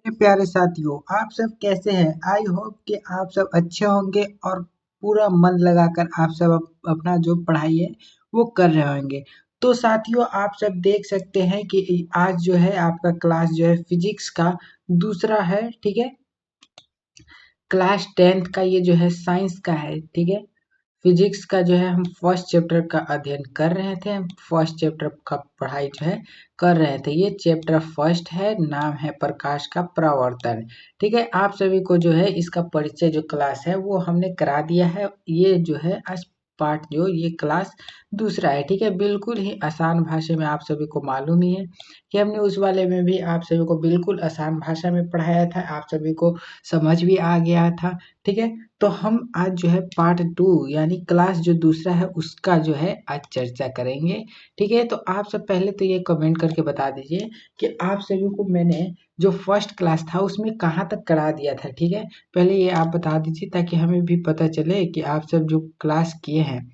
मेरे प्यारे साथियों, आप सब कैसे हैं? आई होप कि आप सब अच्छे होंगे और पूरा मन लगाकर आप सब अपना जो पढ़ाई है वो कर रहे होंगे। तो साथियों, आप सब देख सकते हैं कि आज जो है आपका क्लास जो है फिजिक्स का दूसरा है, ठीक है। क्लास 10th का ये जो है साइंस का है, ठीक है। फिजिक्स का जो है हम फर्स्ट चैप्टर का अध्ययन कर रहे थे, हम फर्स्ट चैप्टर का पढ़ाई जो है कर रहे थे। ये चैप्टर फर्स्ट है, नाम है प्रकाश का प्रवर्तन, ठीक है। आप सभी को जो है इसका परिचय जो क्लास है वो हमने करा दिया है। ये जो है आज पार्ट जो ये क्लास दूसरा है, ठीक है। बिल्कुल ही आसान भाषा में आप सभी को मालूम ही है कि हमने उस वाले में भी आप सभी को बिल्कुल आसान भाषा में पढ़ाया था, आप सभी को समझ भी आ गया था, ठीक है। तो हम आज जो है पार्ट 2 यानी क्लास जो दूसरा है उसका जो है आज चर्चा करेंगे, ठीक है। तो आप सब पहले तो ये कमेंट करके बता दीजिए कि आप सभी को मैंने जो फर्स्ट क्लास था उसमें कहाँ तक करा दिया था, ठीक है। पहले ये आप बता दीजिए ताकि हमें भी पता चले कि आप सब जो क्लास किए हैं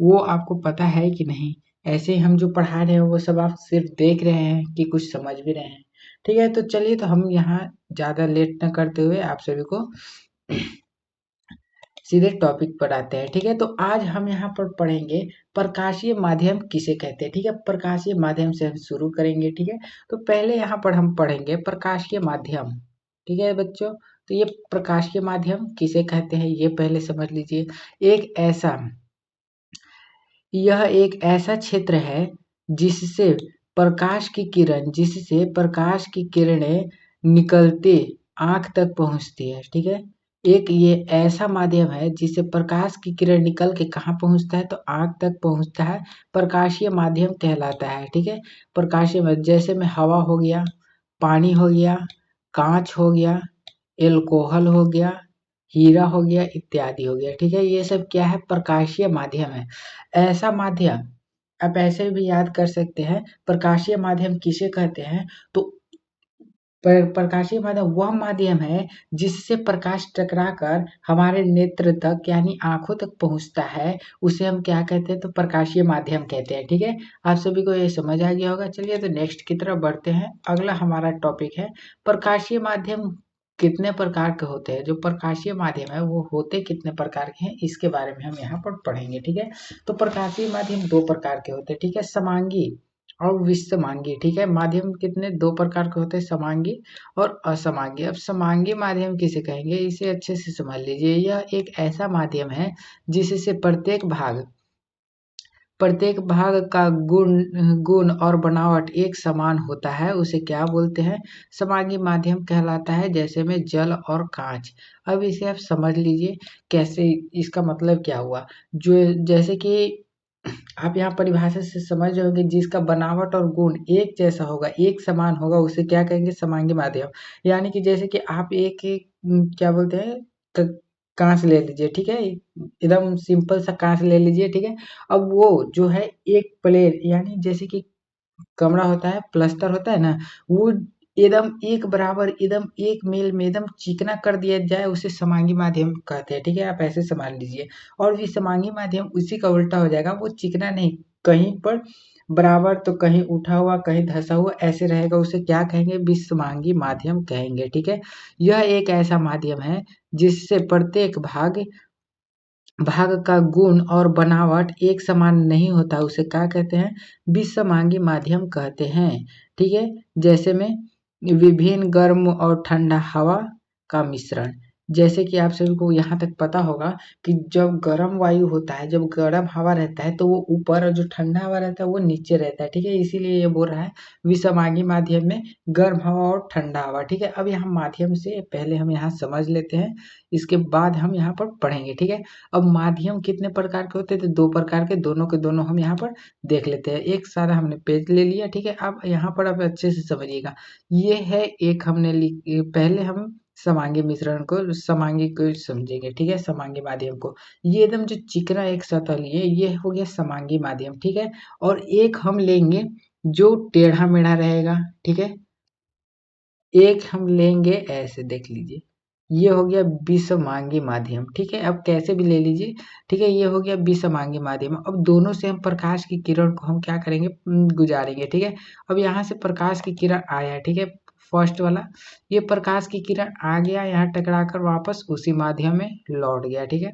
वो आपको पता है कि नहीं। ऐसे ही हम जो पढ़ा रहे हैं वो सब आप सिर्फ देख रहे हैं कि कुछ समझ भी रहे हैं, ठीक है। तो चलिए, तो हम यहाँ ज़्यादा लेट न करते हुए आप सभी को सीधे टॉपिक पर आते हैं, ठीक है। तो आज हम यहाँ पर पढ़ेंगे प्रकाशीय माध्यम किसे कहते हैं, ठीक है। प्रकाशीय माध्यम से हम शुरू करेंगे, ठीक है। तो पहले यहाँ पर हम पढ़ेंगे प्रकाशीय माध्यम, ठीक है बच्चों। तो ये प्रकाशीय माध्यम किसे कहते हैं ये पहले समझ लीजिए। यह एक ऐसा क्षेत्र है जिससे प्रकाश की किरणें निकलते आँख तक पहुँचती है, ठीक है। एक ये ऐसा माध्यम है जिससे प्रकाश की किरण निकल के कहाँ पहुँचता है, तो आँख तक पहुँचता है, प्रकाशीय माध्यम कहलाता है, ठीक है। प्रकाशीय माध्यम जैसे में हवा हो गया, पानी हो गया, कांच हो गया, एल्कोहल हो गया, हीरा हो गया, इत्यादि हो गया, ठीक है। ये सब क्या है, प्रकाशीय माध्यम है। ऐसा माध्यम आप ऐसे भी याद कर सकते हैं, प्रकाशीय माध्यम किसे कहते हैं, तो प्रकाशीय माध्यम वह माध्यम है जिससे प्रकाश टकराकर हमारे नेत्र तक यानी आंखों तक पहुंचता है, उसे हम क्या कहते हैं, तो प्रकाशीय माध्यम कहते हैं, ठीक है। आप सभी को ये समझ आ गया होगा। चलिए तो नेक्स्ट की तरफ बढ़ते हैं। अगला हमारा टॉपिक है प्रकाशीय माध्यम कितने प्रकार के होते हैं। जो प्रकाशीय माध्यम है वो होते कितने प्रकार के हैं इसके बारे में हम यहाँ पर पढ़ेंगे, ठीक है। तो प्रकाशीय माध्यम दो प्रकार के होते हैं, ठीक है। समांगी और विषमांगी, ठीक है। माध्यम कितने दो प्रकार के होते हैं, समांगी और असमांगी। अब समांगी माध्यम किसे कहेंगे इसे अच्छे से समझ लीजिए। यह एक ऐसा माध्यम है जिससे प्रत्येक भाग का गुण और बनावट एक समान होता है, उसे क्या बोलते हैं, समांगी माध्यम कहलाता है। जैसे में जल और कांच। अब इसे आप समझ लीजिए कैसे, इसका मतलब क्या हुआ। जो जैसे कि आप यहाँ परिभाषा से समझ रहे होंगे, जिसका बनावट और गुण एक जैसा होगा, एक समान होगा, उसे क्या कहेंगे, समांगी माध्यम। यानी कि जैसे कि आप क्या बोलते हैं, कांच ले लीजिए, ठीक है। एकदम सिंपल सा कांच ले लीजिए, ठीक है। अब वो जो है एक प्लेन यानी जैसे कि कमरा होता है, प्लास्टर होता है ना, वो एकदम एक बराबर एकदम एक मेल में एकदम चिकना कर दिया जाए, उसे समांगी माध्यम कहते हैं, ठीक है। आप ऐसे समझ लीजिए। और ये समांगी माध्यम उसी का उल्टा हो जाएगा, वो चिकना नहीं, कहीं पर बराबर तो कहीं उठा हुआ कहीं धंसा हुआ ऐसे रहेगा, उसे क्या कहेंगे, विषमांगी माध्यम कहेंगे, ठीक है। यह एक ऐसा माध्यम है जिससे प्रत्येक भाग का गुण और बनावट एक समान नहीं होता, उसे क्या कहते हैं, विषमांगी माध्यम कहते हैं, ठीक है। जैसे में विभिन्न गर्म और ठंडा हवा का मिश्रण। जैसे कि आप सभी को यहाँ तक पता होगा कि जब गर्म वायु होता है, जब गर्म हवा रहता है तो वो ऊपर, और जो ठंडा हवा रहता है वो नीचे रहता है, ठीक है। इसीलिए ये बोल रहा है विषमांगी माध्यम में गर्म हवा और ठंडा हवा, ठीक है। अब यहाँ माध्यम से पहले हम यहाँ समझ लेते हैं, इसके बाद हम यहाँ पर पढ़ेंगे, ठीक है। अब माध्यम कितने प्रकार के होते हैं, तो दो प्रकार के, दोनों के दोनों हम यहाँ पर देख लेते हैं। एक सारा हमने पेज ले लिया, ठीक है। अब यहाँ पर आप अच्छे से समझिएगा। ये है एक हमने पहले हम समांगी को समझेंगे, ठीक है। समांगी माध्यम को, ये एकदम जो चिकना एक सतह लिए, ये हो गया समांगी माध्यम, ठीक है। और एक हम लेंगे जो टेढ़ा मेढ़ा रहेगा, ठीक है। एक हम लेंगे ऐसे, देख लीजिए, ये हो गया विषमांगी माध्यम, ठीक है। अब कैसे भी ले लीजिए, ठीक है। ये हो गया विषमांगी माध्यम। अब दोनों से हम प्रकाश की किरण को हम क्या करेंगे, गुजारेंगे, ठीक है। अब यहाँ से प्रकाश की किरण आया है, ठीक है। फर्स्ट वाला, ये प्रकाश की किरण आ गया यहाँ टकराकर वापस उसी माध्यम में लौट गया, ठीक है।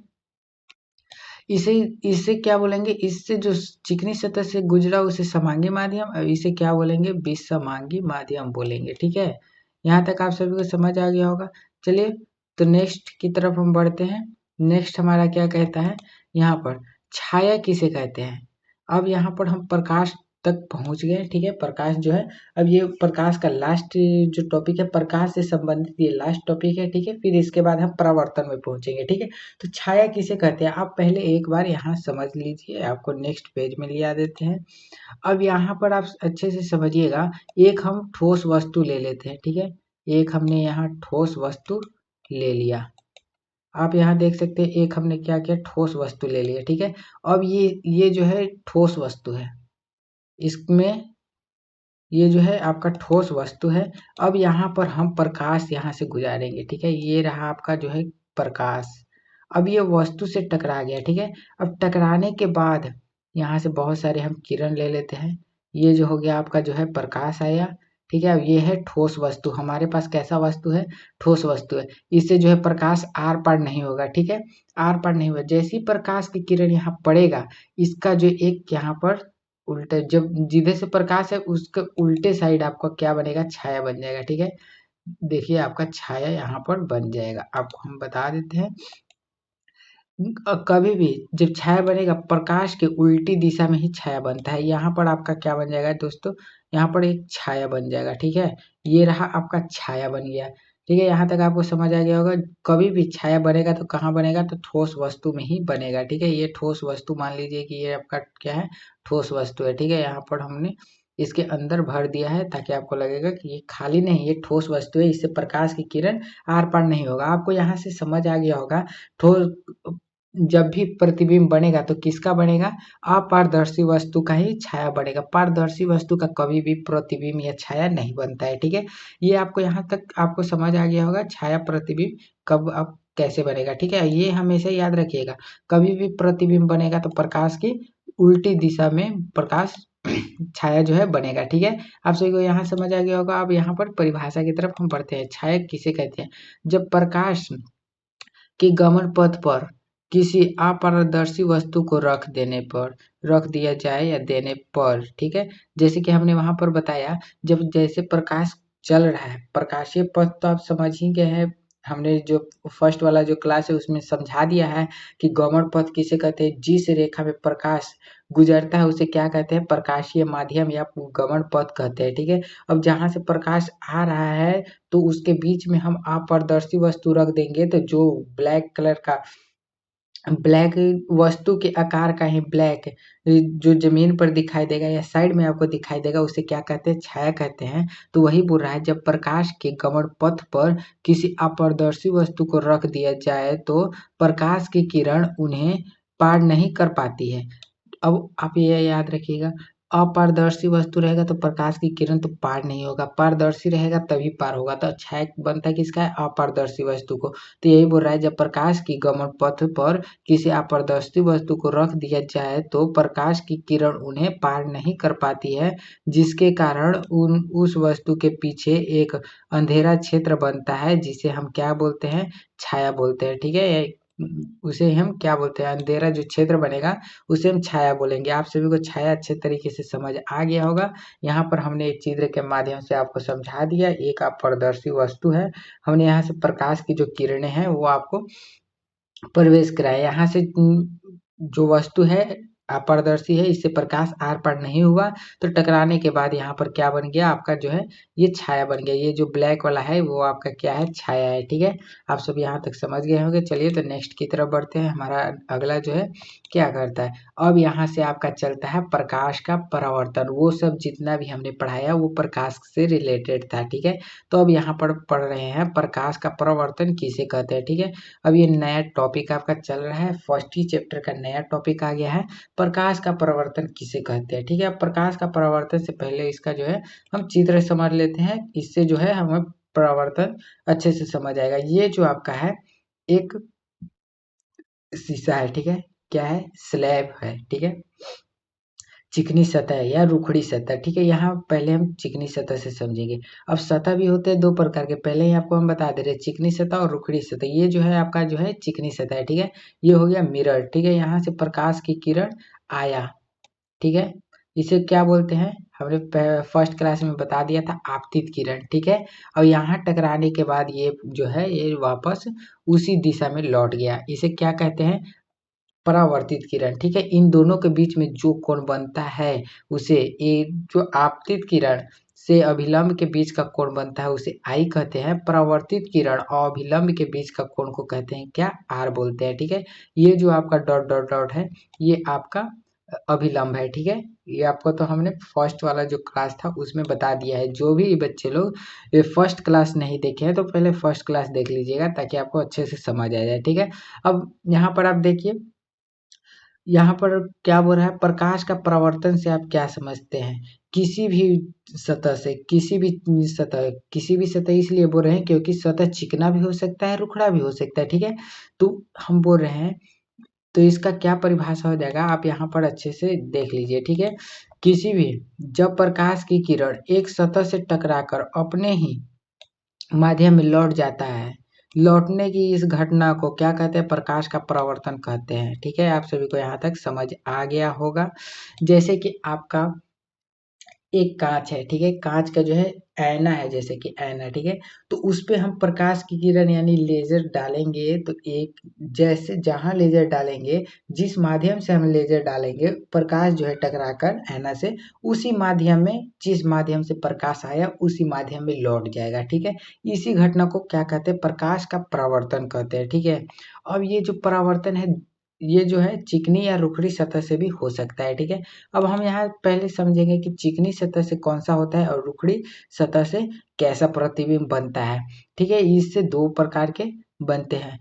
इसे इसे क्या बोलेंगे, इससे जो चिकनी सतह से गुजरा उसे समांगी माध्यम, और इसे क्या बोलेंगे, विसमांगी माध्यम बोलेंगे, ठीक है। यहाँ तक आप सभी को समझ आ गया होगा। चलिए तो नेक्स्ट की तरफ हम बढ़ते हैं। नेक्स्ट हमारा क्या कहता है, यहाँ पर छाया किसे कहते हैं। अब यहाँ पर हम प्रकाश तक पहुंच गए, ठीक है। प्रकाश जो है, अब ये प्रकाश का लास्ट जो टॉपिक है, प्रकाश से संबंधित ये लास्ट टॉपिक है, ठीक है। फिर इसके बाद हम परावर्तन में पहुंचेंगे, ठीक है। तो छाया किसे कहते हैं, आप पहले एक बार यहाँ समझ लीजिए, आपको नेक्स्ट पेज में लिया देते हैं। अब यहाँ पर आप अच्छे से समझिएगा, एक हम ठोस वस्तु ले लेते हैं, ठीक है। एक हमने यहाँ ठोस वस्तु ले लिया, आप यहाँ देख सकते हैं, एक हमने क्या किया, ठोस वस्तु ले लिया, ठीक है। अब ये जो है ठोस वस्तु है, इसमें ये जो है आपका ठोस वस्तु है। अब यहाँ पर हम प्रकाश यहाँ से गुजारेंगे, ठीक है। ये रहा आपका जो है प्रकाश। अब ये वस्तु से टकरा गया, ठीक है। अब टकराने के बाद यहाँ से बहुत सारे हम किरण ले लेते हैं। ये जो हो गया आपका जो है प्रकाश आया, ठीक है। अब ये है ठोस वस्तु, हमारे पास कैसा वस्तु है, ठोस वस्तु है। इससे जो है प्रकाश आर पार नहीं होगा, ठीक है। आर पार नहीं होगा, जैसी प्रकाश की किरण यहाँ पड़ेगा, इसका जो एक यहाँ पर उल्टे, जब जिधर से प्रकाश है उसके उल्टे साइड आपका क्या बनेगा, छाया बन जाएगा, ठीक है। देखिए आपका छाया यहाँ पर बन जाएगा, आपको हम बता देते हैं। कभी भी जब छाया बनेगा, प्रकाश के उल्टी दिशा में ही छाया बनता है। यहाँ पर आपका क्या बन जाएगा दोस्तों, यहाँ पर एक छाया बन जाएगा, ठीक है। ये रहा आपका छाया बन गया, ठीक है। यहाँ तक आपको समझ आ गया होगा। कभी भी छाया बनेगा तो कहाँ बनेगा, तो ठोस वस्तु में ही बनेगा, ठीक है। ये ठोस वस्तु मान लीजिए कि ये आपका क्या है, ठोस वस्तु है, ठीक है। यहाँ पर हमने इसके अंदर भर दिया है ताकि आपको लगेगा कि ये खाली नहीं, ये ठोस वस्तु है, इससे प्रकाश की किरण आर पार नहीं होगा। आपको यहाँ से समझ आ गया होगा, ठोस जब भी प्रतिबिंब बनेगा तो किसका बनेगा, अपारदर्शी वस्तु का ही छाया बनेगा। पारदर्शी वस्तु का कभी भी प्रतिबिंब या छाया नहीं बनता है, ठीक है। ये आपको यहाँ तक आपको समझ आ गया होगा, छाया प्रतिबिंब कब अब कैसे बनेगा, ठीक है। ये हमेशा याद रखिएगा, कभी भी प्रतिबिंब बनेगा तो प्रकाश की उल्टी दिशा में प्रकाश छाया जो है बनेगा, ठीक है। आप सभी को यहाँ समझ आ गया होगा। अब यहाँ पर परिभाषा की तरफ हम बढ़ते हैं। छाया किसे कहते हैं, जब प्रकाश के गमन पथ पर किसी अपारदर्शी वस्तु को रख दिया जाए या देने पर, ठीक है। जैसे कि हमने वहां पर बताया, जब जैसे प्रकाश चल रहा है, प्रकाशीय पथ तो आप समझ ही गए हैं, हमने जो फर्स्ट वाला जो क्लास है उसमें समझा दिया है कि गमन पथ किसे कहते हैं, जिस रेखा में प्रकाश गुजरता है उसे क्या कहते हैं, प्रकाशीय माध्यम या गमन पथ कहते हैं, ठीक है। अब जहां से प्रकाश आ रहा है तो उसके बीच में हम अपारदर्शी वस्तु रख देंगे, तो जो ब्लैक कलर का, ब्लैक वस्तु के आकार का ही ब्लैक जो जमीन पर दिखाई देगा या साइड में आपको दिखाई देगा, उसे क्या कहते हैं, छाया कहते हैं। तो वही बोल रहा है, जब प्रकाश के गमन पथ पर किसी अपारदर्शी वस्तु को रख दिया जाए तो प्रकाश की किरण उन्हें पार नहीं कर पाती है। अब आप ये याद रखिएगा, अपारदर्शी वस्तु रहेगा तो प्रकाश की किरण तो पार नहीं होगा, पारदर्शी रहेगा तभी पार होगा। तो छाया बनता है किसका है, अपारदर्शी वस्तु को। तो यही बोल रहा है, जब प्रकाश की गमन पथ पर किसी अपारदर्शी वस्तु को रख दिया जाए तो प्रकाश की किरण उन्हें पार नहीं कर पाती है, जिसके कारण उस वस्तु के पीछे एक अंधेरा क्षेत्र बनता है, जिसे हम क्या बोलते हैं, छाया बोलते हैं, ठीक है। उसे हम क्या बोलते हैं, अंधेरा जो क्षेत्र बनेगा उसे हम छाया बोलेंगे। आप सभी को छाया अच्छे तरीके से समझ आ गया होगा। यहाँ पर हमने एक चित्र के माध्यम से आपको समझा दिया, एक अपारदर्शी वस्तु है, हमने यहाँ से प्रकाश की जो किरणें हैं वो आपको प्रवेश कराया। यहाँ से जो वस्तु है अपारदर्शी है, इससे प्रकाश आर पार नहीं हुआ, तो टकराने के बाद यहाँ पर क्या बन गया, आपका जो है ये छाया बन गया। ये जो ब्लैक वाला है वो आपका क्या है, छाया है, ठीक है। आप सब यहाँ तक समझ गए होंगे। चलिए तो नेक्स्ट की तरफ बढ़ते हैं। हमारा अगला जो है क्या करता है, अब यहाँ से आपका चलता है प्रकाश का परावर्तन। वो सब जितना भी हमने पढ़ाया वो प्रकाश से रिलेटेड था, ठीक है। तो अब यहाँ पर पढ़ रहे हैं प्रकाश का परावर्तन किसे कहते हैं, ठीक है। अब ये नया टॉपिक आपका चल रहा है, फर्स्ट ही चैप्टर का नया टॉपिक आ गया है, प्रकाश का परावर्तन किसे कहते हैं, ठीक है। अब प्रकाश का परावर्तन से पहले इसका जो है हम चित्र समझ लेते हैं, इससे जो है हमें परावर्तन अच्छे से समझ आएगा। ये जो आपका है एक शीशा है, ठीक है, क्या है, स्लैब है, ठीक है। चिकनी सतह या रुखड़ी सतह, ठीक है। यहाँ पहले हम चिकनी सतह से समझेंगे। अब सतह भी होते हैं दो प्रकार के, पहले ही आपको हम बता दे रहे हैं, चिकनी सतह और रुखड़ी सतह। ये जो है आपका जो है चिकनी सतह है, ठीक है। ये हो गया मिरर, ठीक है। यहाँ से प्रकाश की किरण आया, ठीक है। इसे क्या बोलते हैं, हमने फर्स्ट क्लास में बता दिया था, आपतित किरण, ठीक है। और यहाँ टकराने के बाद ये जो है ये वापस उसी दिशा में लौट गया, इसे क्या कहते हैं, परावर्तित किरण, ठीक है। इन दोनों के बीच में जो कोण बनता है उसे, ये जो आपतित किरण से अभिलंब के बीच का कोण बनता है उसे आई कहते हैं। परावर्तित किरण और अभिलंब के बीच का कोण को कहते हैं क्या, आर बोलते हैं, ठीक है। ये जो आपका डॉट डॉट डॉट है ये आपका अभिलंब है, ठीक है। ये आपको तो हमने फर्स्ट वाला जो क्लास था उसमें बता दिया है। जो भी बच्चे लोग ये फर्स्ट क्लास नहीं देखे हैं तो पहले फर्स्ट क्लास देख लीजिएगा ताकि आपको अच्छे से समझ आ जाए, ठीक है। अब यहाँ पर आप देखिए, यहाँ पर क्या बोल रहा है, प्रकाश का परावर्तन से आप क्या समझते हैं, किसी भी सतह से, किसी भी सतह इसलिए बोल रहे हैं क्योंकि सतह चिकना भी हो सकता है, रुखड़ा भी हो सकता है, ठीक है। तो हम बोल रहे हैं, तो इसका क्या परिभाषा हो जाएगा, आप यहाँ पर अच्छे से देख लीजिए, ठीक है। किसी भी, जब प्रकाश की किरण एक सतह से टकराकर अपने ही माध्यम में लौट जाता है, लौटने की इस घटना को क्या कहते हैं, प्रकाश का परावर्तन कहते हैं, ठीक है। आप सभी को यहाँ तक समझ आ गया होगा। जैसे कि आपका एक कांच है, ठीक है। कांच का जो है ऐना है, जैसे कि ऐना, ठीक है। तो उस पे हम प्रकाश की किरण यानी लेजर डालेंगे, तो एक जैसे जहां लेजर डालेंगे, जिस माध्यम से हम लेजर डालेंगे, प्रकाश जो है टकराकर ऐना से उसी माध्यम में, जिस माध्यम से प्रकाश आया उसी माध्यम में लौट जाएगा, ठीक है। इसी घटना को क्या कहते हैं, प्रकाश का परावर्तन कहते हैं, ठीक है। अब ये जो परावर्तन है ये जो है चिकनी या रुखड़ी सतह से भी हो सकता है, ठीक है। अब हम यहाँ पहले समझेंगे कि चिकनी सतह से कौन सा होता है और रुखड़ी सतह से कैसा प्रतिबिंब बनता है, ठीक है। इससे दो प्रकार के बनते हैं।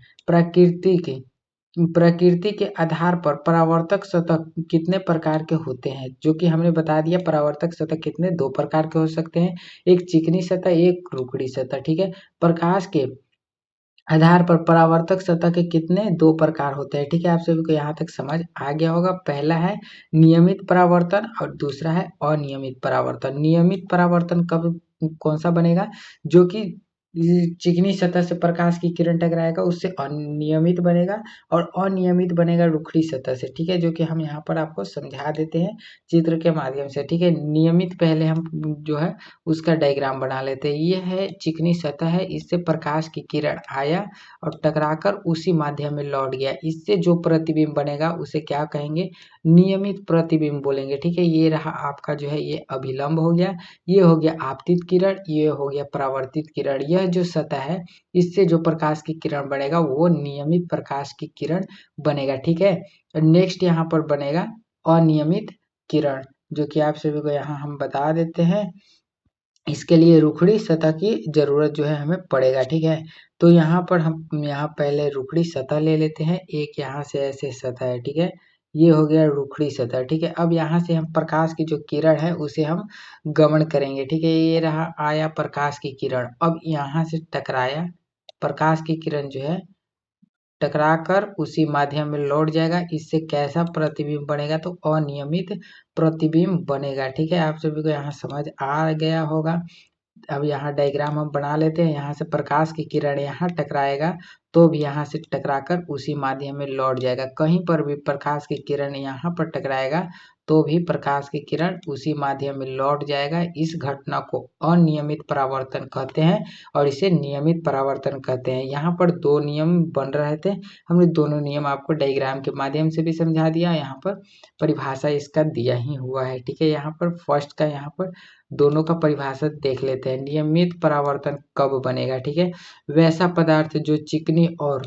प्रकृति के आधार पर परावर्तक सतह कितने प्रकार के होते हैं, जो कि हमने बता दिया, परावर्तक सतह कितने, दो प्रकार के हो सकते हैं, एक चिकनी सतह, एक रुखड़ी सतह, ठीक है। प्रकाश के आधार पर परावर्तक सतह के कितने, दो प्रकार होते हैं, ठीक है। आप सभी को यहाँ तक समझ आ गया होगा। पहला है नियमित परावर्तन और दूसरा है अनियमित परावर्तन। नियमित परावर्तन कब कौन सा बनेगा, जो कि चिकनी सतह से प्रकाश की किरण टकराएगा उससे अनियमित बनेगा, और अनियमित बनेगा रुखड़ी सतह से, ठीक है। जो कि हम यहाँ पर आपको समझा देते हैं चित्र के माध्यम से, ठीक है। नियमित पहले हम जो है उसका डायग्राम बना लेते हैं। ये है चिकनी सतह है, इससे प्रकाश की किरण आया और टकराकर उसी माध्यम में लौट गया, इससे जो प्रतिबिंब बनेगा उसे क्या कहेंगे, नियमित प्रतिबिंब बोलेंगे, ठीक है। ये रहा आपका जो है ये अभिलंब हो गया, ये हो गया आपतित किरण, ये हो गया परावर्तित किरण। यह जो सतह है इससे जो प्रकाश की किरण बनेगा वो नियमित प्रकाश की किरण बनेगा, ठीक है। नेक्स्ट यहाँ पर बनेगा अनियमित किरण, जो कि आप सभी को यहाँ हम बता देते हैं। इसके लिए रुखड़ी सतह की जरूरत जो है हमें पड़ेगा, ठीक है। तो यहाँ पर हम यहाँ पहले रुखड़ी सतह ले लेते हैं, एक यहाँ से ऐसे सतह है, ठीक है। ये हो गया रुखड़ी सतह, ठीक है। अब यहाँ से हम प्रकाश की जो किरण है उसे हम गमन करेंगे, ठीक है। ये रहा आया प्रकाश की किरण, अब यहाँ से टकराया प्रकाश की किरण जो है टकराकर उसी माध्यम में लौट जाएगा, इससे कैसा प्रतिबिंब बनेगा, तो अनियमित प्रतिबिंब बनेगा, ठीक है। आप सभी को यहाँ समझ आ गया होगा। अब यहाँ डायग्राम हम बना लेते हैं। यहाँ से प्रकाश की किरण यहाँ टकराएगा तो भी यहाँ से टकराकर उसी माध्यम में लौट जाएगा, कहीं पर भी प्रकाश की किरण यहाँ पर टकराएगा तो भी प्रकाश की किरण उसी माध्यम में लौट जाएगा। इस घटना को अनियमित परावर्तन कहते हैं और इसे नियमित परावर्तन कहते हैं। यहाँ पर दो नियम बन रहे थे, हमने दोनों नियम आपको डायग्राम के माध्यम से भी समझा दिया, यहाँ पर परिभाषा इसका दिया ही हुआ है, ठीक है। यहाँ पर फर्स्ट का यहाँ पर दोनों का परिभाषा देख लेते हैं। नियमित परावर्तन कब बनेगा, ठीक है, वैसा पदार्थ जो चिकनी और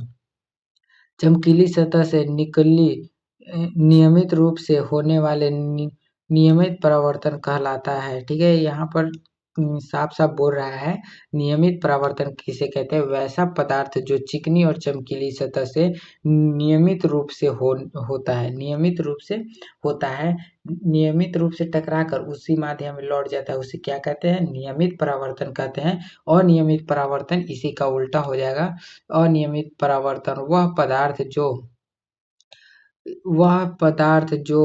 चमकीली सतह से निकली नियमित रूप से होने वाले नियमित परावर्तन कहलाता है, ठीक है। यहाँ पर साफ साफ बोल रहा है नियमित परावर्तन किसे कहते हैं, वैसा पदार्थ जो चिकनी और चमकीली सतह से नियमित रूप से होता है, नियमित रूप से होता है, नियमित रूप से टकराकर उसी माध्यम में लौट जाता है, उसे क्या कहते हैं, नियमित परावर्तन कहते हैं। अनियमित परावर्तन इसी का उल्टा हो जाएगा। अनियमित परावर्तन वह पदार्थ जो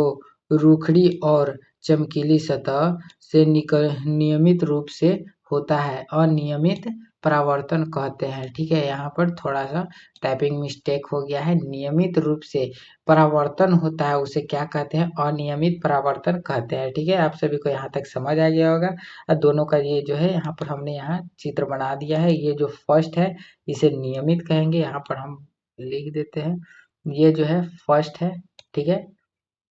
रुखड़ी और चमकीली सतह से नियमित रूप से होता है, अनियमित परावर्तन कहते हैं। ठीक है, यहाँ पर थोड़ा सा टाइपिंग मिस्टेक हो गया है। नियमित रूप से परावर्तन होता है उसे क्या कहते हैं, अनियमित परावर्तन कहते हैं। ठीक है, आप सभी को यहाँ तक समझ आ गया होगा। और दोनों का ये जो है यहाँ पर हमने यहाँ चित्र बना दिया है। ये जो फर्स्ट है इसे नियमित कहेंगे, यहाँ पर हम लिख देते हैं। ये जो है फर्स्ट है, ठीक है,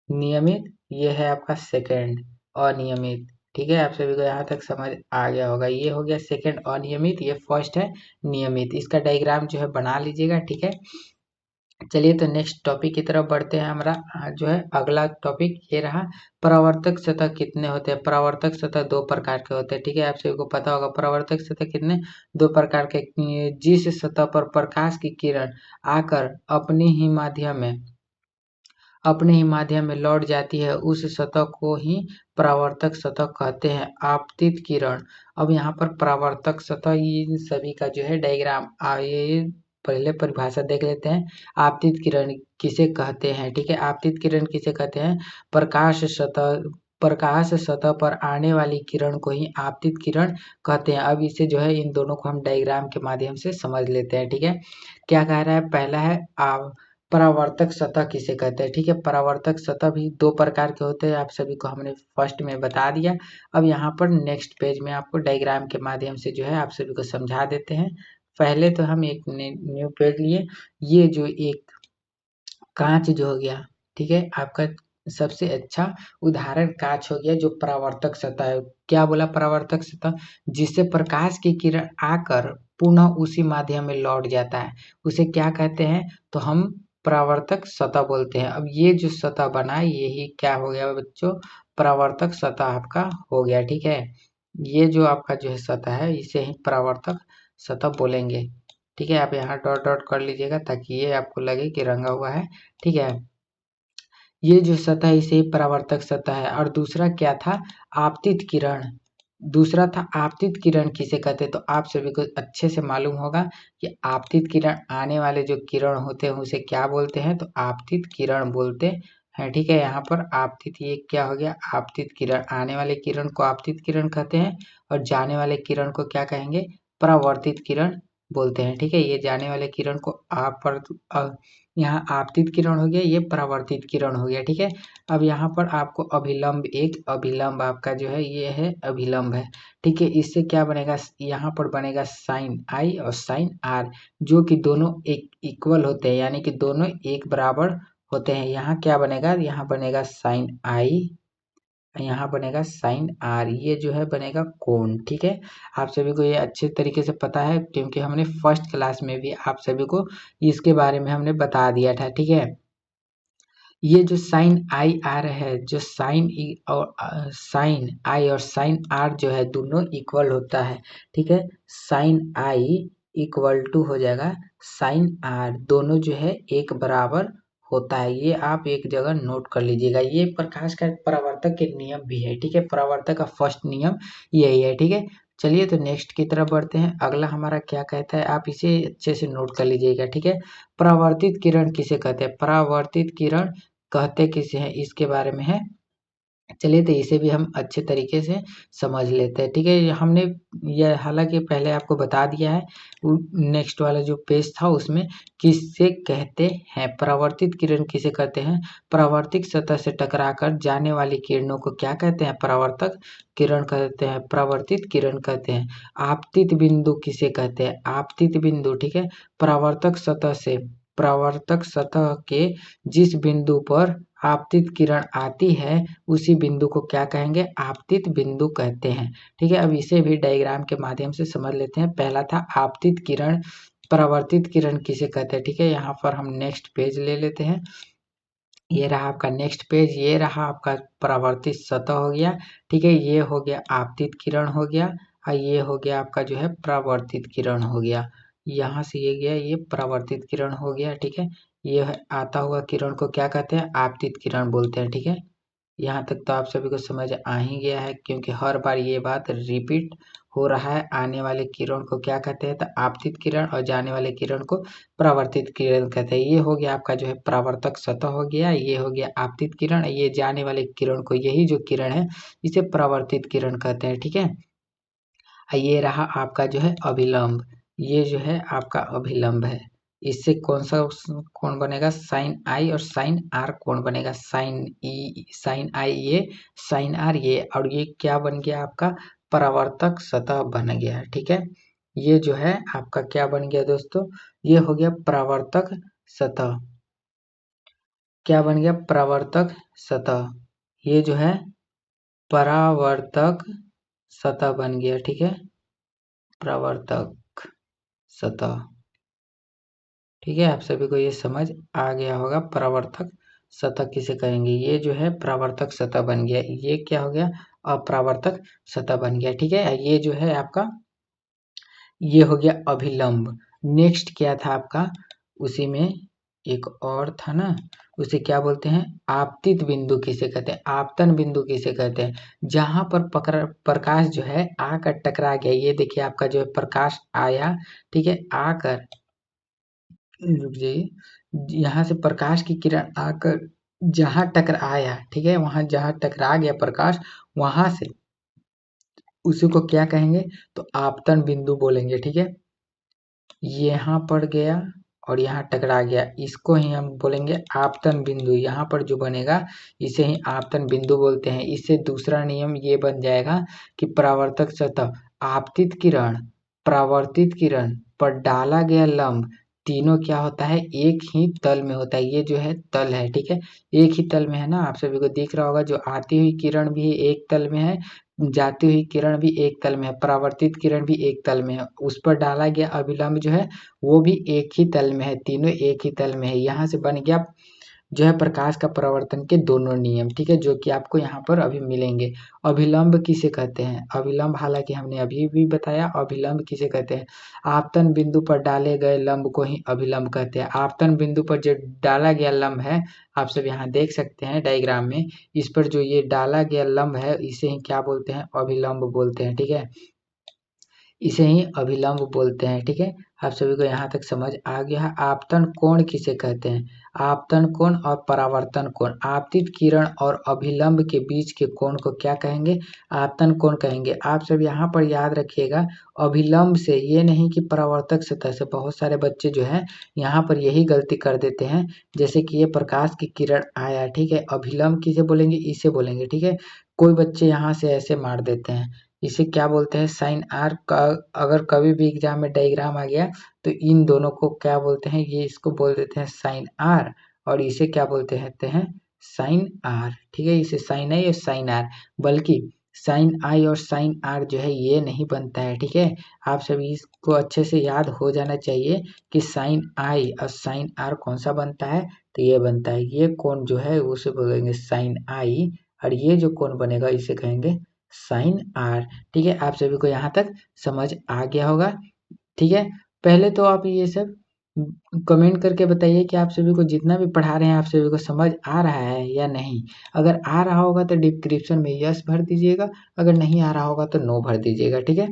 नियमित। ये है आपका सेकंड, अनियमित। ठीक है, आप सभी को यहाँ तक समझ आ गया होगा। ये हो गया सेकंड अनियमित, ये फर्स्ट है नियमित। इसका डायग्राम जो है बना लीजिएगा। ठीक है, चलिए तो नेक्स्ट टॉपिक की तरफ बढ़ते हैं। हमारा जो है अगला टॉपिक ये रहा, परावर्तक सतह कितने होते हैं। परावर्तक सतह दो प्रकार के होते हैं। ठीक है, आप सभी को पता होगा परावर्तक सतह कितने, दो प्रकार के। जिस सतह पर प्रकाश की किरण आकर अपने ही माध्यम में लौट जाती है उस सतह को ही परावर्तक सतह कहते हैं। आपतित किरण, अब यहाँ पर परावर्तक सतह इन सभी का जो है डायग्राम आइए पहले परिभाषा देख लेते हैं। आपतित किरण किसे कहते हैं। ठीक है, आपतित किरण किसे कहते हैं, प्रकाश सतह पर आने वाली किरण को ही आपतित किरण कहते हैं। अब इसे जो है इन दोनों को हम डायग्राम के माध्यम से समझ लेते हैं। ठीक है, क्या कह रहा है, पहला है परावर्तक सतह किसे कहते हैं। ठीक है, परावर्तक सतह भी दो प्रकार के होते हैं, आप सभी को हमने फर्स्ट में बता दिया। अब यहाँ पर नेक्स्ट पेज में आपको डायग्राम के माध्यम से जो है आप सभी को समझा देते हैं। पहले तो हम एक न्यू पेज लिए, ये जो एक कांच जो हो गया, ठीक है, आपका सबसे अच्छा उदाहरण कांच हो गया जो परावर्तक सतह है। क्या बोला, परावर्तक सतह जिससे प्रकाश की किरण आकर पुनः उसी माध्यम में लौट जाता है उसे क्या कहते हैं, तो हम परावर्तक सतह बोलते हैं। अब ये जो सतह बना यही क्या हो गया बच्चों, परावर्तक सतह आपका हो गया। ठीक है, ये जो आपका जो है सतह है इसे ही परावर्तक सतह बोलेंगे। ठीक है, आप यहाँ डॉट डॉट कर लीजिएगा ताकि ये आपको लगे कि रंगा हुआ है। ठीक है, ये जो सतह है इसे ही परावर्तक सतह है। और दूसरा क्या था, आपतित किरण। दूसरा था आपतित किरण किसे कहते हैं, तो आप सभी को अच्छे से मालूम होगा कि आपतित किरण आने वाले जो किरण होते हैं उसे क्या बोलते हैं, तो आपतित किरण बोलते हैं। ठीक है, यहाँ पर आपतित ये क्या हो गया, आपतित किरण, आने वाले किरण को आपतित किरण कहते हैं और जाने वाले किरण को क्या कहेंगे, परावर्तित किरण बोलते हैं। ठीक है, ये जाने वाले किरण को यहाँ आपतित किरण हो गया, ये परावर्तित किरण हो गया। ठीक है, अब यहाँ पर आपको अभिलंब, एक अभिलंब आपका जो है ये है अभिलंब है। ठीक है, इससे क्या बनेगा, यहाँ पर बनेगा साइन आई और साइन आर, जो कि दोनों एक इक्वल होते हैं, यानी कि दोनों एक बराबर होते हैं। यहाँ क्या बनेगा, यहाँ बनेगा साइन आई, यहाँ बनेगा साइन आर, ये जो है बनेगा कोण। ठीक है, आप सभी को ये अच्छे तरीके से पता है क्योंकि हमने फर्स्ट क्लास में भी आप सभी को इसके बारे में हमने बता दिया था। ठीक है, ये जो साइन आई आर है, जो साइन और साइन आई और साइन आर जो है दोनों इक्वल होता है। ठीक है, साइन आई इक्वल टू हो जाएगा साइन आर, दोनों जो है एक बराबर होता है। ये आप एक जगह नोट कर लीजिएगा, ये प्रकाश का परावर्तक के नियम भी है। ठीक है, परावर्तक का फर्स्ट नियम यही है। ठीक है, चलिए तो नेक्स्ट की तरफ बढ़ते हैं। अगला हमारा क्या कहता है, आप इसे अच्छे से नोट कर लीजिएगा। ठीक है, परावर्तित किरण किसे कहते हैं, परावर्तित किरण कहते किसे हैं इसके बारे में है। चलिए तो इसे भी हम अच्छे तरीके से समझ लेते हैं। ठीक है, हमने यह हालांकि पहले आपको बता दिया है, नेक्स्ट वाला जो पेज था उसमें किसे कहते हैं, परावर्तित किरण किसे कहते हैं, परावर्तित सतह से टकराकर जाने वाली किरणों को क्या कहते हैं, परावर्तक किरण कहते हैं, परावर्तित किरण कहते हैं। आपतित बिंदु किसे कहते हैं, आपतित बिंदु। ठीक है, परावर्तक सतह के जिस बिंदु पर आपतित किरण आती है उसी बिंदु को क्या कहेंगे, आपतित बिंदु कहते हैं। ठीक है, अब इसे भी डायग्राम के माध्यम से समझ लेते हैं। पहला था आपतित किरण, परावर्तित किरण किसे कहते हैं। ठीक है, यहाँ पर हम नेक्स्ट पेज ले लेते हैं। ये रहा आपका नेक्स्ट पेज, ये रहा आपका परावर्तित सतह हो गया। ठीक है, ये हो गया आपतित किरण हो गया और ये हो गया आपका जो है परावर्तित किरण हो गया। यहाँ से ये गया, ये परावर्तित किरण हो गया। ठीक है, ये आता हुआ किरण को क्या कहते हैं, आपतित किरण बोलते हैं। ठीक है, यहाँ तक तो आप सभी को समझ आ ही गया है, क्योंकि हर बार ये बात रिपीट हो रहा है। आने वाले किरण को क्या कहते हैं, तो आपतित किरण, और जाने वाले किरण को परावर्तित किरण कहते हैं। ये हो गया आपका जो है परावर्तक सतह हो गया, ये हो गया आपतित किरण, ये जाने वाले किरण को, यही जो किरण है इसे परावर्तित किरण कहते हैं। ठीक है, ये रहा आपका जो है अभिलंब, ये जो है आपका अभिलंब है। इससे कौन सा कोण बनेगा, साइन आई और साइन आर कोण बनेगा। साइन ई, साइन आई ये, साइन आर ये, और ये क्या बन गया आपका परावर्तक सतह बन गया। ठीक है, ये जो है आपका क्या बन गया दोस्तों, ये हो गया परावर्तक सतह। क्या बन गया, परावर्तक सतह। ये जो है परावर्तक सतह बन गया। ठीक है, परावर्तक सतह। ठीक है, आप सभी को ये समझ आ गया होगा परावर्तक सतह किसे कहेंगे। ये जो है परावर्तक सतह बन गया, ये क्या हो गया, अपरावर्तक सतह बन गया। ठीक है, ये जो है आपका ये हो गया अभिलंब। नेक्स्ट क्या था आपका, उसी में एक और था ना, उसे क्या बोलते हैं, आपतित बिंदु किसे कहते हैं, आपतन बिंदु किसे कहते हैं। जहां पर प्रकाश जो है आकर टकरा गया, ये देखिए आपका जो है प्रकाश आया, ठीक है, आकर, रुक जाइए, यहाँ से प्रकाश की किरण आकर जहां टकराया, ठीक है, वहां जहां टकरा गया प्रकाश, वहां से उसी को क्या कहेंगे, तो आपतन बिंदु बोलेंगे। ठीक है, यहाँ पड़ गया और यहाँ टकरा गया, इसको ही हम बोलेंगे आपतन बिंदु। यहाँ पर जो बनेगा इसे ही आपतन बिंदु बोलते हैं। इससे दूसरा नियम ये बन जाएगा कि परावर्तक सतह, आपतित किरण, परावर्तित किरण पर डाला गया लंब, तीनों क्या होता है, एक ही तल में होता है। ये जो है तल है, ठीक है, एक ही तल में है ना, आप सभी को दिख रहा होगा, जो आती हुई किरण भी एक तल में है, जाती हुई किरण भी एक तल में है, परावर्तित किरण भी एक तल में है, उस पर डाला गया अभिलंब जो है वो भी एक ही तल में है, तीनों एक ही तल में है। यहाँ से बन गया जो है प्रकाश का परावर्तन के दोनों नियम। ठीक है, जो कि आपको यहाँ पर अभी मिलेंगे। अभिलंब किसे कहते हैं, अभिलंब हालांकि हमने अभी भी बताया, अभिलंब किसे कहते हैं, आपतन बिंदु पर डाले गए लंब को ही अभिलंब कहते हैं। आपतन बिंदु पर जो डाला गया लंब है, आप सब यहाँ देख सकते हैं डायग्राम में, इस पर जो ये डाला गया लंब है इसे ही क्या बोलते हैं, अभिलंब बोलते हैं। ठीक है, इसे ही अभिलंब बोलते हैं। ठीक है, आप सभी को यहाँ तक समझ आ गया है। आपतन कोण किसे कहते हैं, आपतन कोण और परावर्तन कोण, आपतित किरण और अभिलंब के बीच के कोण को क्या कहेंगे, आपतन कोण कहेंगे। आप सब यहाँ पर याद रखिएगा, अभिलंब से, ये नहीं कि परावर्तक सतह से। बहुत सारे बच्चे जो है यहाँ पर यही गलती कर देते हैं, जैसे कि ये प्रकाश की किरण आया, ठीक है, अभिलंब किसे बोलेंगे, इसे बोलेंगे। ठीक है, कोई बच्चे यहाँ से ऐसे मार देते हैं, इसे क्या बोलते हैं, साइन आर का। अगर कभी भी एग्जाम में डायग्राम आ गया तो इन दोनों को क्या बोलते हैं, ये इसको बोल देते हैं साइन आर, और इसे क्या बोलते हैं साइन आर। ठीक है, इसे साइन आई और साइन आर, बल्कि साइन आई और साइन आर जो है ये नहीं बनता है। ठीक है, आप सभी इसको अच्छे से याद हो जाना चाहिए कि साइन आई और साइन आर कौन सा बनता है, तो ये बनता है, ये कोण जो है उसे बोलेंगे साइन आई, और ये जो कोण बनेगा इसे कहेंगे साइन आर। ठीक है, आप सभी को यहाँ तक समझ आ गया होगा। ठीक है, पहले तो आप ये सब कमेंट करके बताइए कि आप सभी को जितना भी पढ़ा रहे हैं आप सभी को समझ आ रहा है या नहीं। अगर आ रहा होगा तो डिस्क्रिप्शन में यस भर दीजिएगा, अगर नहीं आ रहा होगा तो नो भर दीजिएगा। ठीक है,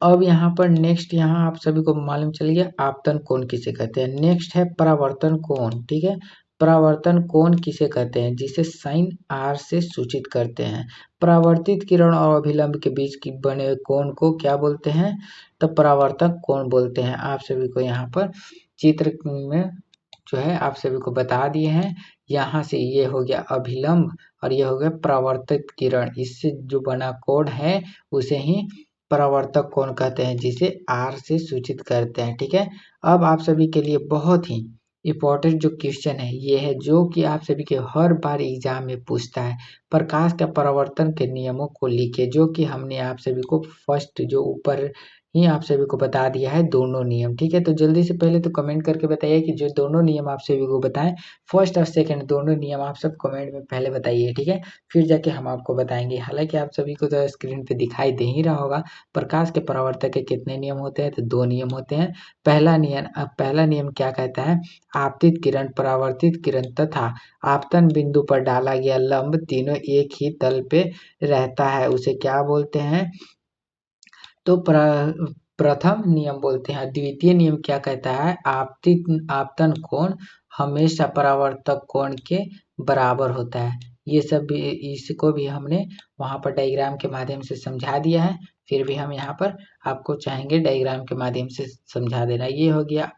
अब यहाँ पर नेक्स्ट, यहाँ आप सभी को मालूम चल गया आपतन कोण किसे कहते हैं। नेक्स्ट है परावर्तन कोण। ठीक है, परावर्तन कोण किसे कहते हैं, जिसे साइन आर से सूचित करते हैं। परावर्तित किरण और अभिलंब के बीच की बने कोण को क्या बोलते हैं, तो परावर्तक कोण बोलते हैं। आप सभी को यहाँ पर चित्र में जो है आप सभी को बता दिए हैं। यहाँ से ये हो गया अभिलंब और ये हो गया परावर्तित किरण, इससे जो बना कोण है उसे ही परावर्तक कोण कहते हैं, जिसे आर से सूचित करते हैं। ठीक है, अब आप सभी के लिए बहुत ही इम्पोर्टेंट जो क्वेश्चन है ये है, जो कि आप सभी के हर बार एग्जाम में पूछता है, प्रकाश का परावर्तन के नियमों को लिखे, जो कि हमने आप सभी को फर्स्ट जो ऊपर ही आप सभी को बता दिया है दोनों नियम। ठीक है, तो जल्दी से पहले तो कमेंट करके बताइए कि जो दोनों नियम आप सभी को बताएं, फर्स्ट और सेकंड दोनों नियम आप सब कमेंट में पहले बताइए। ठीक है, फिर जाके हम आपको बताएंगे। हालांकि आप सभी को तो स्क्रीन पे दिखाई दे ही रहा होगा प्रकाश के परावर्तक के कितने नियम होते हैं, तो 2 नियम होते हैं। पहला नियम क्या कहता है, आपतित किरण, परावर्तित किरण तथा आपतन बिंदु पर डाला गया लंब तीनों एक ही तल पे रहता है, उसे क्या बोलते हैं, तो प्रथम नियम बोलते हैं। द्वितीय नियम क्या कहता है, आपतन कोण हमेशा परावर्तक कोण के बराबर होता है। ये सब भी, इसको भी हमने वहां पर डायग्राम के माध्यम से समझा दिया है, फिर भी हम यहाँ पर आपको चाहेंगे डायग्राम के माध्यम से समझा देना। ये हो गया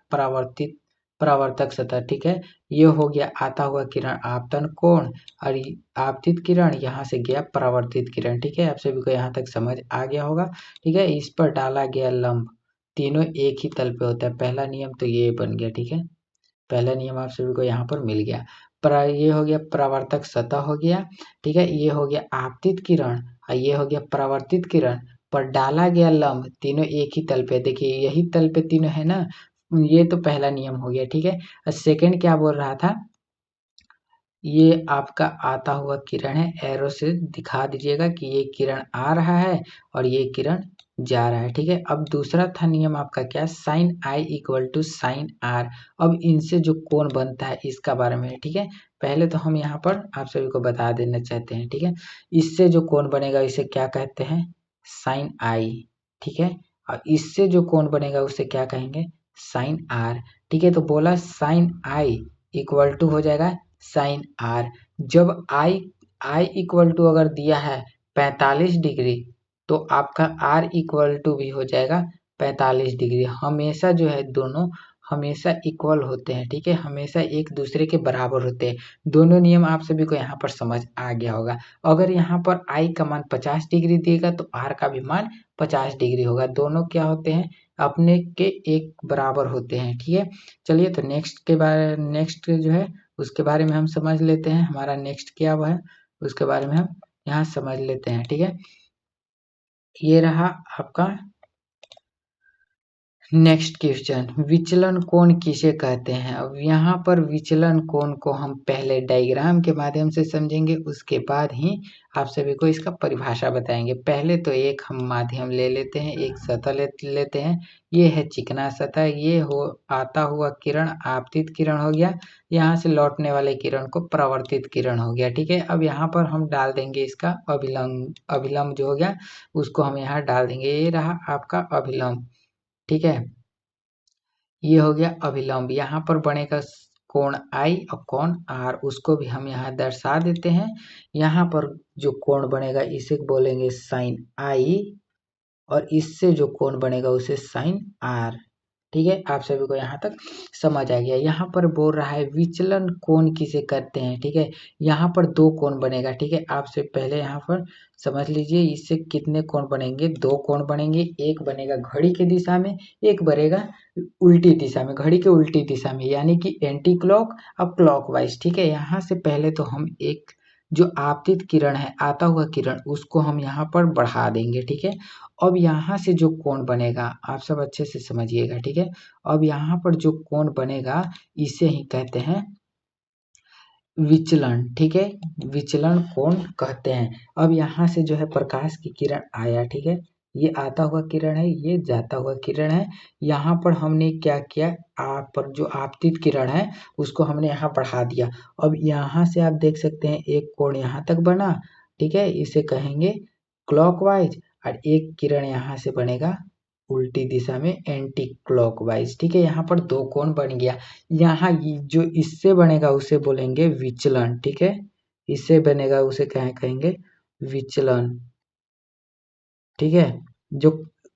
परावर्तक सतह। ठीक है, ये हो गया आता हुआ किरण आपतन कोण, और आपतित किरण यहाँ से गया परावर्तित किरण। ठीक है, आप सभी को यहाँ तक समझ आ गया होगा। ठीक है, इस पर डाला गया लंब तीनों एक ही तल पे होता है। पहला नियम तो ये बन गया। ठीक है, पहला नियम आप सभी को यहाँ पर मिल गया। ये हो गया परावर्तक सतह हो गया। ठीक है, ये हो गया आपतित किरण और ये हो गया परावर्तित किरण पर डाला गया लंब तीनों एक ही तल पे। देखिए यही तल पे तीनों है ना, ये तो पहला नियम हो गया। ठीक है, और सेकंड क्या बोल रहा था, ये आपका आता हुआ किरण है, एरो से दिखा दीजिएगा कि ये किरण आ रहा है और ये किरण जा रहा है। ठीक है, अब दूसरा था नियम आपका क्या, sine I equal to sine R. अब इनसे जो कोण बनता है इसका बारे में। ठीक है, पहले तो हम यहाँ पर आप सभी को बता देना चाहते हैं। ठीक है, इससे जो कोण बनेगा इसे क्या कहते हैं, साइन आई। ठीक है, और इससे जो कोण बनेगा उसे क्या कहेंगे, साइन आर। ठीक है, तो बोला साइन आई इक्वल टू हो जाएगा साइन आर। जब आई इक्वल टू अगर दिया है 45 डिग्री, तो आपका आर इक्वल टू भी हो जाएगा 45 डिग्री। हमेशा जो है दोनों हमेशा इक्वल होते हैं। ठीक है, हमेशा एक दूसरे के बराबर होते हैं। दोनों नियम आप सभी को यहाँ पर समझ आ गया होगा। अगर यहाँ पर आई का मान 50 डिग्री देगा तो आर का भी मान 50 डिग्री होगा। दोनों क्या होते हैं, अपने के एक बराबर होते हैं। ठीक है, चलिए तो नेक्स्ट जो है उसके बारे में हम समझ लेते हैं। हमारा नेक्स्ट क्या हुआ है उसके बारे में हम यहाँ समझ लेते हैं। ठीक है, ये रहा आपका नेक्स्ट क्वेश्चन, विचलन कोण किसे कहते हैं। अब यहाँ पर विचलन कोण को हम पहले डायग्राम के माध्यम से समझेंगे, उसके बाद ही आप सभी को इसका परिभाषा बताएंगे। पहले तो एक हम माध्यम ले लेते हैं, एक सतह लेते हैं। ये है चिकना सतह, ये हो आता हुआ किरण आपतित किरण हो गया, यहाँ से लौटने वाले किरण को परावर्तित किरण हो गया। ठीक है, अब यहाँ पर हम डाल देंगे इसका अभिलंब जो हो गया उसको हम यहाँ डाल देंगे। ये रहा आपका अभिलंब। ठीक है, ये हो गया अभिलंब। यहाँ पर बनेगा कोण आई और कोण आर, उसको भी हम यहाँ दर्शा देते हैं। यहाँ पर जो कोण बनेगा इसे बोलेंगे साइन आई, और इससे जो कोण बनेगा उसे साइन आर। ठीक है, आप सभी को यहाँ तक समझ आ गया। यहाँ पर बोल रहा है विचलन कोण किसे कहते हैं। ठीक है, यहाँ पर दो कोण बनेगा। ठीक है, आपसे पहले यहाँ पर समझ लीजिए इससे कितने कोण बनेंगे, दो कोण बनेंगे। एक बनेगा घड़ी के दिशा में, एक बनेगा उल्टी दिशा में, घड़ी के उल्टी दिशा में, यानी कि एंटी क्लॉक अब क्लॉक वाइज। ठीक है, यहाँ से पहले तो हम एक जो आपतित किरण है, आता हुआ किरण, उसको हम यहाँ पर बढ़ा देंगे। ठीक है, अब यहाँ से जो कोण बनेगा आप सब अच्छे से समझिएगा। ठीक है, अब यहाँ पर जो कोण बनेगा इसे ही कहते हैं विचलन। ठीक है, विचलन कोण कहते हैं। अब यहाँ से जो है प्रकाश की किरण आया। ठीक है, ये आता हुआ किरण है, ये जाता हुआ किरण है। यहाँ पर हमने क्या किया, आप पर जो आपतित किरण है उसको हमने यहाँ बढ़ा दिया। अब यहाँ से आप देख सकते हैं एक कोण यहाँ तक बना। ठीक है, इसे कहेंगे क्लॉकवाइज, और एक किरण यहाँ से बनेगा उल्टी दिशा में एंटी क्लॉकवाइज। ठीक है, यहाँ पर दो कोण बन गया। यहाँ जो इससे बनेगा उसे बोलेंगे विचलन। ठीक है, इससे बनेगा उसे कहेंगे विचलन। ठीक है, जो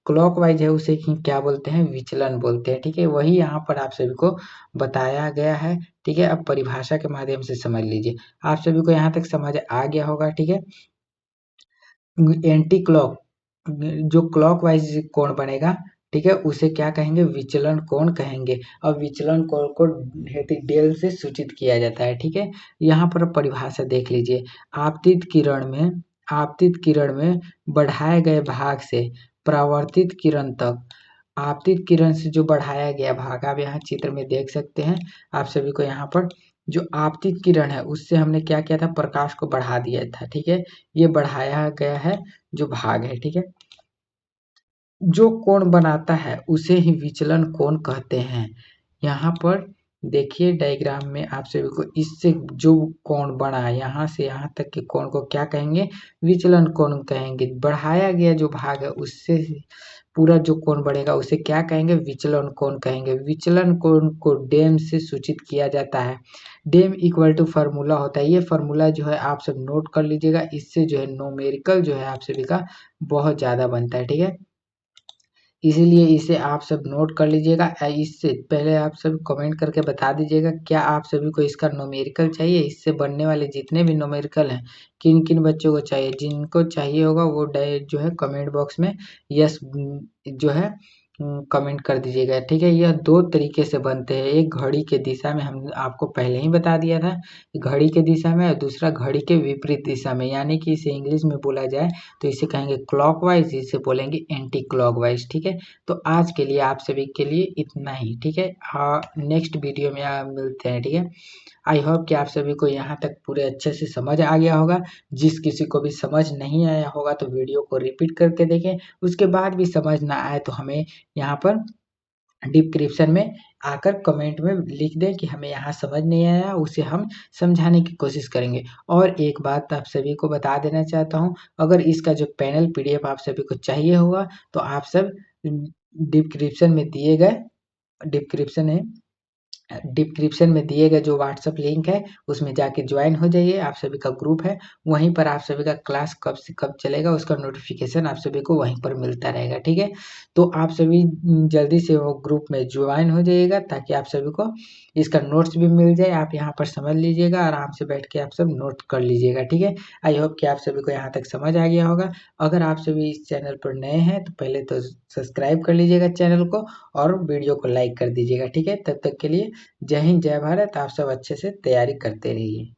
क्लॉकवाइज है उसे ही क्या बोलते हैं, विचलन बोलते हैं। ठीक है, वही यहाँ पर आप सभी को बताया गया है। ठीक है, अब परिभाषा के माध्यम से समझ लीजिए। आप सभी को यहाँ तक समझ आ गया होगा। ठीक है, एंटी क्लॉक जो क्लॉकवाइज कोण बनेगा, ठीक है, उसे क्या कहेंगे, विचलन कोण कहेंगे। और विचलन कोण को डेल से सूचित किया जाता है। ठीक है, यहाँ पर परिभाषा देख लीजिए। आपतित किरण में बढ़ाए गए भाग से परावर्तित किरण तक आपतित किरण से जो बढ़ाया गया भाग, आप यहाँ चित्र में देख सकते हैं। आप सभी को यहाँ पर जो आपतित किरण है उससे हमने क्या किया था, प्रकाश को बढ़ा दिया था, ठीक है। ये बढ़ाया गया है जो भाग है, ठीक है। जो कोण बनाता है उसे ही विचलन कोण कहते हैं। यहाँ पर देखिए डायग्राम में आप सभी को इससे जो कोण बना यहाँ से यहाँ तक के कोण को क्या कहेंगे, विचलन कोण कहेंगे। बढ़ाया गया जो भाग है उससे पूरा जो कोण बढ़ेगा उसे क्या कहेंगे, विचलन कोण कहेंगे। विचलन कोण को डेम से सूचित किया जाता है। डेम इक्वल टू फार्मूला होता है। ये फार्मूला जो है आप सब नोट कर लीजिएगा। इससे जो है न्यूमेरिकल जो है आप सभी का बहुत ज़्यादा बनता है, ठीक है। इसीलिए इसे आप सब नोट कर लीजिएगा। इससे पहले आप सब कमेंट करके बता दीजिएगा क्या आप सभी को इसका न्यूमेरिकल चाहिए। इससे बनने वाले जितने भी न्यूमेरिकल हैं किन किन बच्चों को चाहिए, जिनको चाहिए होगा वो जो है कमेंट बॉक्स में यस जो है कमेंट कर दीजिएगा, ठीक है। यह दो तरीके से बनते हैं। एक घड़ी के दिशा में, हम आपको पहले ही बता दिया था, घड़ी के दिशा में, और दूसरा घड़ी के विपरीत दिशा में। यानी कि इसे इंग्लिश में बोला जाए तो इसे कहेंगे क्लॉकवाइज, इसे बोलेंगे एंटी क्लॉकवाइज, ठीक है। तो आज के लिए आप सभी के लिए इतना ही, ठीक है। नेक्स्ट वीडियो में मिलते हैं, ठीक है। आई होप कि आप सभी को यहाँ तक पूरे अच्छे से समझ आ गया होगा। जिस किसी को भी समझ नहीं आया होगा तो वीडियो को रिपीट करके देखें। उसके बाद भी समझ ना आए तो हमें यहाँ पर डिस्क्रिप्शन में आकर कमेंट में लिख दें कि हमें यहाँ समझ नहीं आया, उसे हम समझाने की कोशिश करेंगे। और एक बात आप सभी को बता देना चाहता हूँ, अगर इसका जो पैनल पीडीएफ आप सभी को चाहिए होगा तो आप सब डिस्क्रिप्शन में दिए गए डिस्क्रिप्शन में दिए गए जो व्हाट्सएप लिंक है उसमें जाके ज्वाइन हो जाइए। आप सभी का ग्रुप है, वहीं पर आप सभी का क्लास कब से कब चलेगा उसका नोटिफिकेशन आप सभी को वहीं पर मिलता रहेगा, ठीक है। तो आप सभी जल्दी से वो ग्रुप में ज्वाइन हो जाइएगा ताकि आप सभी को इसका नोट्स भी मिल जाए। आप यहाँ पर समझ लीजिएगा, आराम से बैठ के आप सब नोट कर लीजिएगा, ठीक है। आई होप कि आप सभी को यहाँ तक समझ आ गया होगा। अगर आप सभी इस चैनल पर नए हैं तो पहले तो सब्सक्राइब कर लीजिएगा चैनल को और वीडियो को लाइक कर दीजिएगा, ठीक है। तब तक के लिए जय हिंद, जय भारत। आप सब अच्छे से तैयारी करते रहिए।